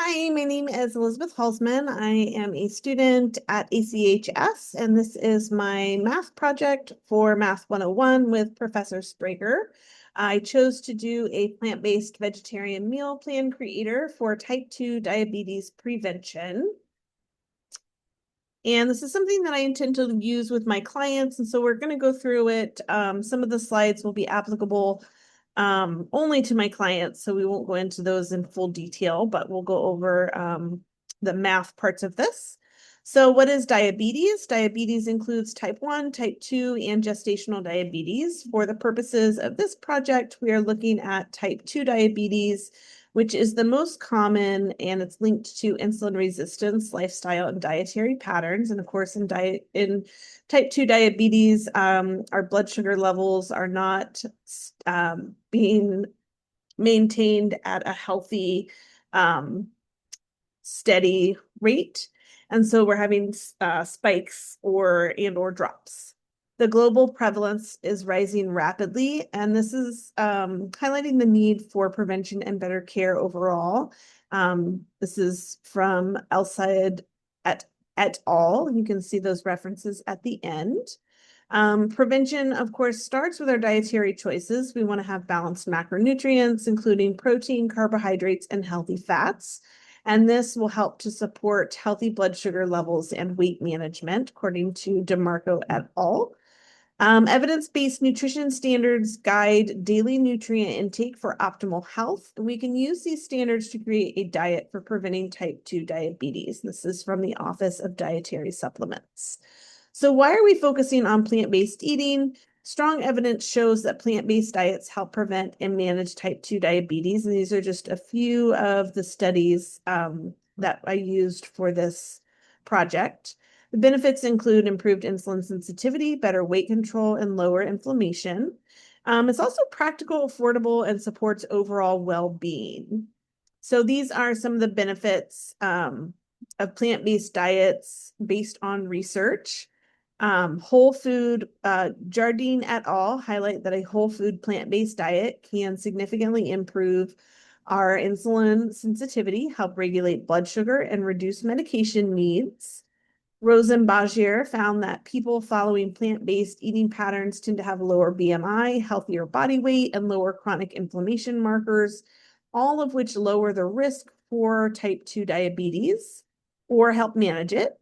Hi, my name is Elizabeth Halsman. I am a student at ACHS, and this is my math project for Math 101 with Professor Sprager. I chose to do a plant-based vegetarian meal plan creator for type 2 diabetes prevention. And this is something that I intend to use with my clients, and so we're going to go through it. Some of the slides will be applicable only to my clients, so we won't go into those in full detail, but we'll go over the math parts of this. So what is diabetes? Diabetes includes type 1, type 2, and gestational diabetes. For the purposes of this project, we are looking at type 2 diabetes, which is the most common, and it's linked to insulin resistance, lifestyle, and dietary patterns. And of course, in type 2 diabetes, our blood sugar levels are not being maintained at a healthy, steady rate. And so we're having spikes or drops. The global prevalence is rising rapidly, and this is highlighting the need for prevention and better care overall. This is from El-Sayed et al. You can see those references at the end. Prevention, of course, starts with our dietary choices. We want to have balanced macronutrients, including protein, carbohydrates, and healthy fats. And this will help to support healthy blood sugar levels and weight management, according to DeMarco et al. Evidence-based nutrition standards guide daily nutrient intake for optimal health. We can use these standards to create a diet for preventing type 2 diabetes. This is from the Office of Dietary Supplements. So why are we focusing on plant-based eating? Strong evidence shows that plant-based diets help prevent and manage type 2 diabetes. And these are just a few of the studies that I used for this project. The benefits include improved insulin sensitivity, better weight control, and lower inflammation. It's also practical, affordable, and supports overall well-being. So these are some of the benefits of plant-based diets based on research. Whole food, Jardine et al. Highlight that a whole food plant-based diet can significantly improve our insulin sensitivity, help regulate blood sugar, and reduce medication needs. Rosenbacher found that people following plant-based eating patterns tend to have lower BMI, healthier body weight, and lower chronic inflammation markers, all of which lower the risk for type 2 diabetes or help manage it.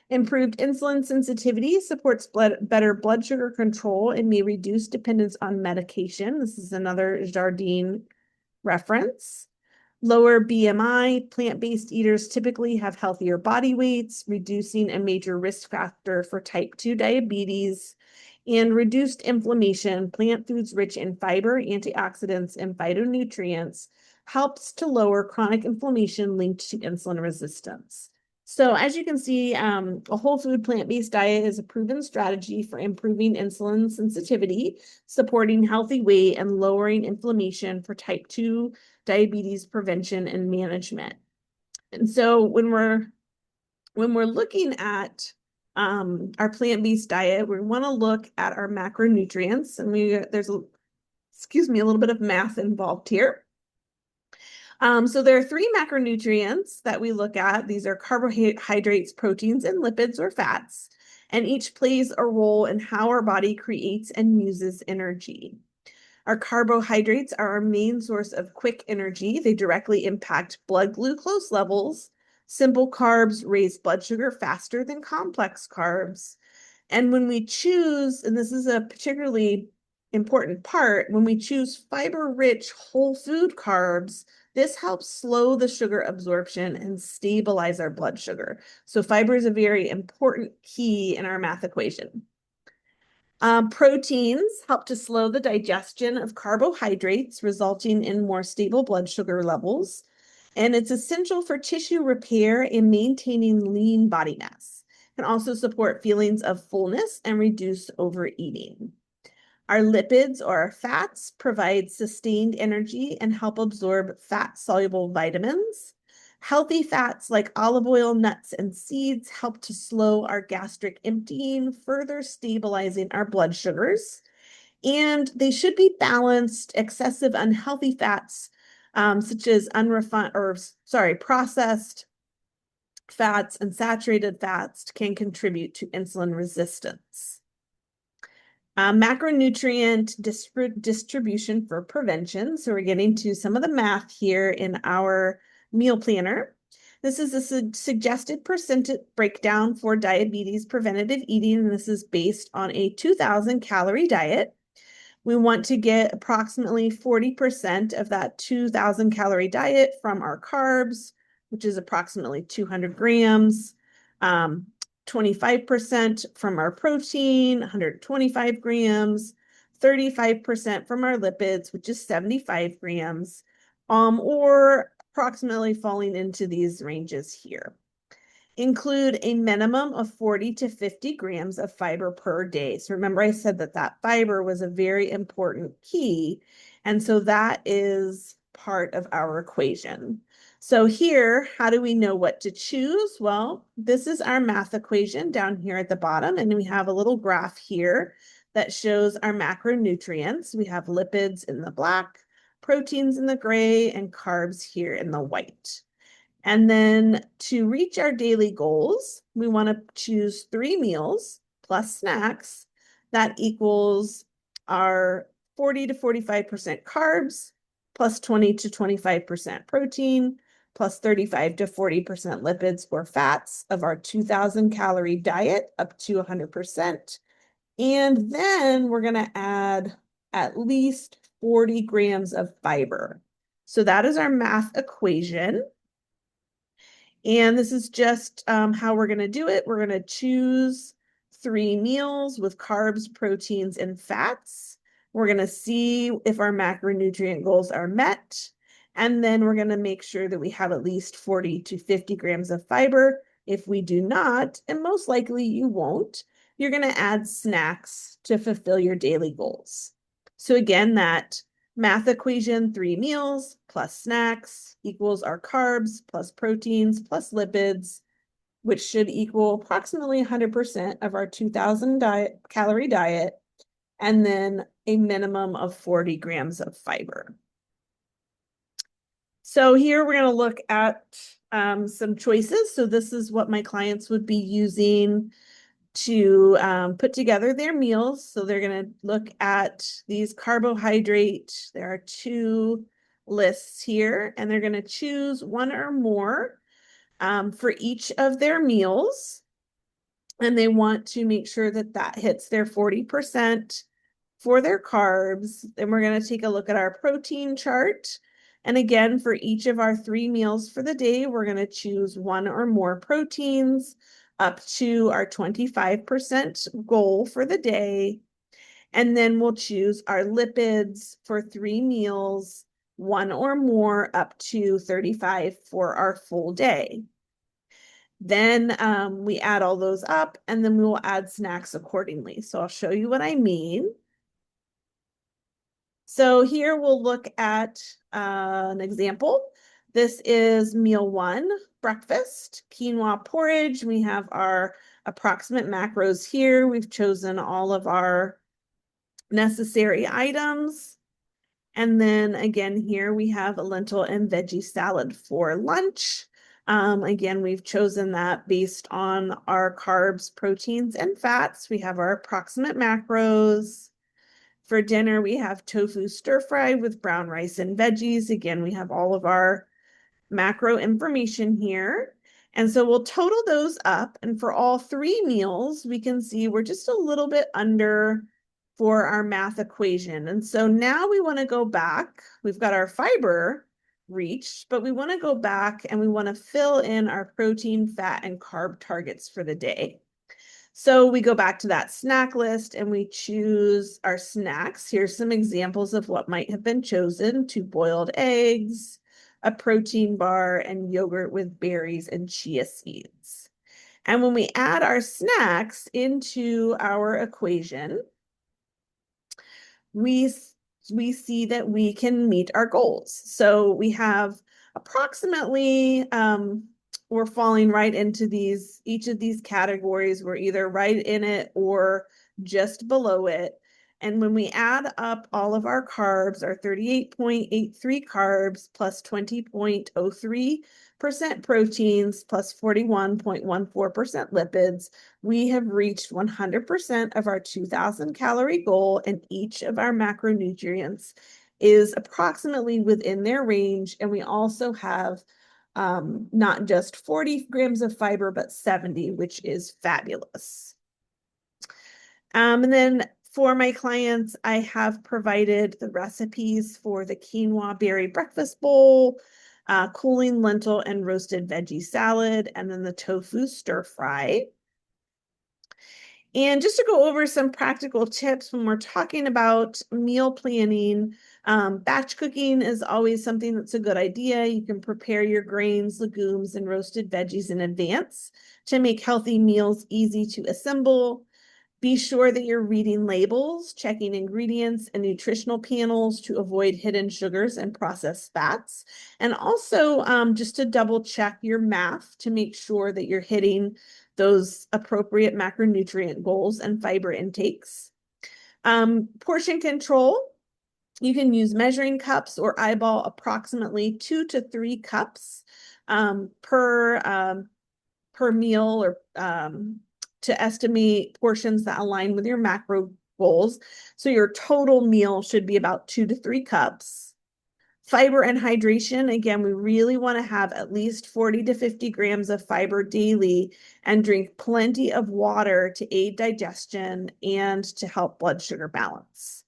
Improved insulin sensitivity supports better blood sugar control and may reduce dependence on medication. This is another Jardine reference. Lower BMI, plant-based eaters typically have healthier body weights, reducing a major risk factor for type 2 diabetes, and reduced inflammation. Plant foods rich in fiber, antioxidants, and phytonutrients helps to lower chronic inflammation linked to insulin resistance. So as you can see, a whole food plant-based diet is a proven strategy for improving insulin sensitivity, supporting healthy weight, and lowering inflammation for type 2 diabetes prevention and management. And so when we're looking at our plant-based diet, we want to look at our macronutrients, and there's a little bit of math involved here. So there are 3 macronutrients that we look at. These are carbohydrates, proteins, and lipids or fats, and each plays a role in how our body creates and uses energy. Our carbohydrates are our main source of quick energy. They directly impact blood glucose levels. Simple carbs raise blood sugar faster than complex carbs. And when we choose, and this is a particularly important part, when we choose fiber-rich whole food carbs, this helps slow the sugar absorption and stabilize our blood sugar. So fiber is a very important key in our math equation. Proteins help to slow the digestion of carbohydrates, resulting in more stable blood sugar levels. And it's essential for tissue repair and maintaining lean body mass. It can also support feelings of fullness and reduce overeating. Our lipids or our fats provide sustained energy and help absorb fat-soluble vitamins. Healthy fats like olive oil, nuts, and seeds help to slow our gastric emptying, further stabilizing our blood sugars. And they should be balanced. Excessive unhealthy fats such as processed fats and saturated fats can contribute to insulin resistance. Macronutrient distribution for prevention. So we're getting to some of the math here in our meal planner. This is a suggested percentage breakdown for diabetes preventative eating, and this is based on a 2,000 calorie diet. We want to get approximately 40% of that 2,000 calorie diet from our carbs, which is approximately 200 grams, 25% from our protein, 125 grams, 35% from our lipids, which is 75 grams, or approximately falling into these ranges here. Include a minimum of 40 to 50 grams of fiber per day. So remember I said that that fiber was a very important key. And so that is part of our equation. So here, how do we know what to choose? Well, this is our math equation down here at the bottom, and we have a little graph here that shows our macronutrients. We have lipids in the black, proteins in the gray, and carbs here in the white. And then to reach our daily goals, we want to choose 3 meals plus snacks. That equals our 40 to 45% carbs, plus 20 to 25% protein, plus 35 to 40% lipids or fats of our 2,000 calorie diet up to 100%. And then we're going to add at least 40 grams of fiber. So that is our math equation. And this is just how we're going to do it. We're going to choose 3 meals with carbs, proteins, and fats. We're going to see if our macronutrient goals are met. And then we're going to make sure that we have at least 40 to 50 grams of fiber. If we do not, and most likely you won't, you're going to add snacks to fulfill your daily goals. So again, that math equation, 3 meals plus snacks equals our carbs plus proteins plus lipids, which should equal approximately 100% of our 2,000 calorie diet, and then a minimum of 40 grams of fiber. So here we're going to look at some choices. So this is what my clients would be using to put together their meals. So they're going to look at these carbohydrate. There are 2 lists here, and they're going to choose 1 or more for each of their meals. And they want to make sure that that hits their 40% for their carbs. Then we're going to take a look at our protein chart. And again, for each of our 3 meals for the day, we're going to choose 1 or more proteins up to our 25% goal for the day. And then we'll choose our lipids for 3 meals, 1 or more up to 35 for our full day. Then we add all those up, and then we will add snacks accordingly. So I'll show you what I mean. So here we'll look at an example. This is meal 1, breakfast, quinoa porridge. We have our approximate macros here. We've chosen all of our necessary items. And then again, here we have a lentil and veggie salad for lunch. Again, we've chosen that based on our carbs, proteins, and fats. We have our approximate macros. For dinner, we have tofu stir fry with brown rice and veggies. Again, we have all of our macro information here. And so we'll total those up. And for all 3 meals, we can see we're just a little bit under for our math equation. And so now we want to go back. We've got our fiber reached, but we want to go back and we want to fill in our protein, fat, and carb targets for the day. So we go back to that snack list and we choose our snacks. Here's some examples of what might have been chosen: 2 boiled eggs, a protein bar, and yogurt with berries and chia seeds. And when we add our snacks into our equation, we see that we can meet our goals. So we have approximately, we're falling right into each of these categories. We're either right in it or just below it. And when we add up all of our carbs, our 38.83 carbs plus 20.03% proteins plus 41.14% lipids, we have reached 100% of our 2,000 calorie goal, and each of our macronutrients is approximately within their range. And we also have not just 40 grams of fiber, but 70, which is fabulous. And then for my clients, I have provided the recipes for the quinoa berry breakfast bowl, cooling lentil and roasted veggie salad, and then the tofu stir fry. And just to go over some practical tips when we're talking about meal planning, batch cooking is always something that's a good idea. You can prepare your grains, legumes, and roasted veggies in advance to make healthy meals easy to assemble. Be sure that you're reading labels, checking ingredients and nutritional panels to avoid hidden sugars and processed fats. And also just to double check your math to make sure that you're hitting those appropriate macronutrient goals and fiber intakes. Portion control. You can use measuring cups or eyeball approximately 2 to 3 cups per meal, or to estimate portions that align with your macro goals. So your total meal should be about 2 to 3 cups. Fiber and hydration, again, we really want to have at least 40 to 50 grams of fiber daily and drink plenty of water to aid digestion and to help blood sugar balance.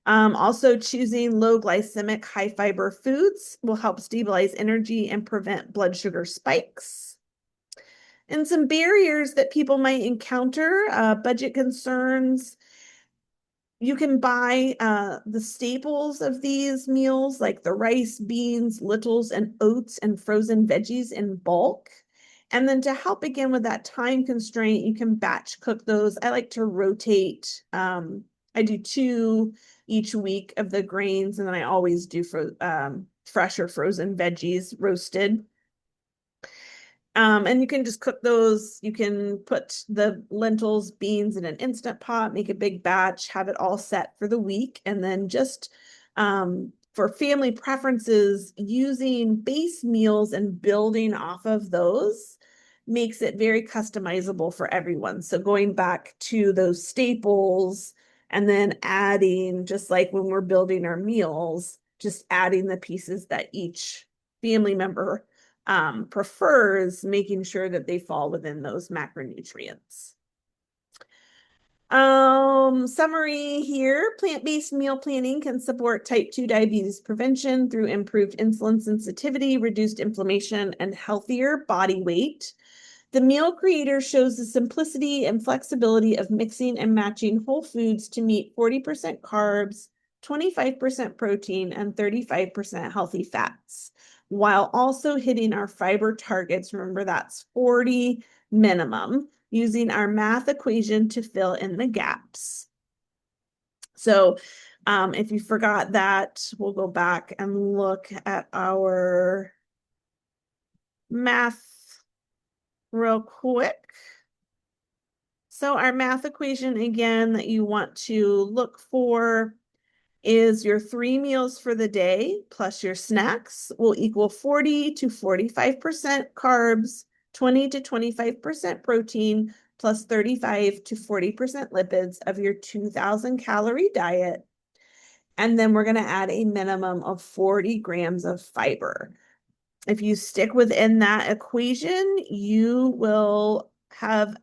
Also, choosing low glycemic, high fiber foods will help stabilize energy and prevent blood sugar spikes. And some barriers that people might encounter, budget concerns. You can buy the staples of these meals, like the rice, beans, lentils, and oats, and frozen veggies in bulk. And then to help again with that time constraint, you can batch cook those. I like to rotate. I do 2 each week of the grains, and then I always do fresh or frozen veggies roasted. And you can just cook those. You can put the lentils, beans in an Instant Pot, make a big batch, have it all set for the week. And then just for family preferences, using base meals and building off of those makes it very customizable for everyone. So going back to those staples and then adding, just like when we're building our meals, just adding the pieces that each family member prefers, making sure that they fall within those macronutrients. Summary here, plant-based meal planning can support type 2 diabetes prevention through improved insulin sensitivity, reduced inflammation, and healthier body weight. The Meal Creator shows the simplicity and flexibility of mixing and matching whole foods to meet 40% carbs, 25% protein, and 35% healthy fats, while also hitting our fiber targets. Remember, that's 40 minimum, using our math equation to fill in the gaps. So if you forgot that, we'll go back and look at our math real quick. So our math equation, again, that you want to look for is your 3 meals for the day plus your snacks will equal 40 to 45% carbs, 20 to 25% protein, plus 35 to 40% lipids of your 2,000 calorie diet. And then we're going to add a minimum of 40 grams of fiber. If you stick within that equation, you will have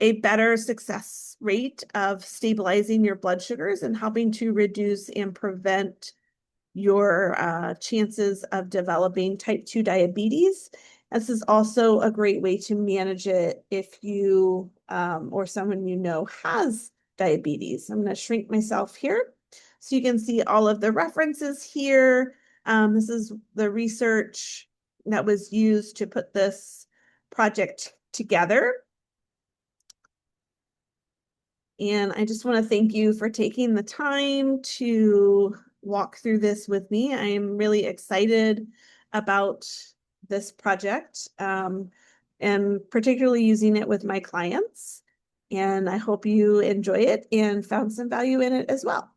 a better success rate of stabilizing your blood sugars and helping to reduce and prevent your chances of developing type 2 diabetes. This is also a great way to manage it if you or someone you know has diabetes. I'm going to shrink myself here so you can see all of the references here. This is the research that was used to put this project together. And I just want to thank you for taking the time to walk through this with me. I am really excited about this project and particularly using it with my clients. And I hope you enjoy it and found some value in it as well.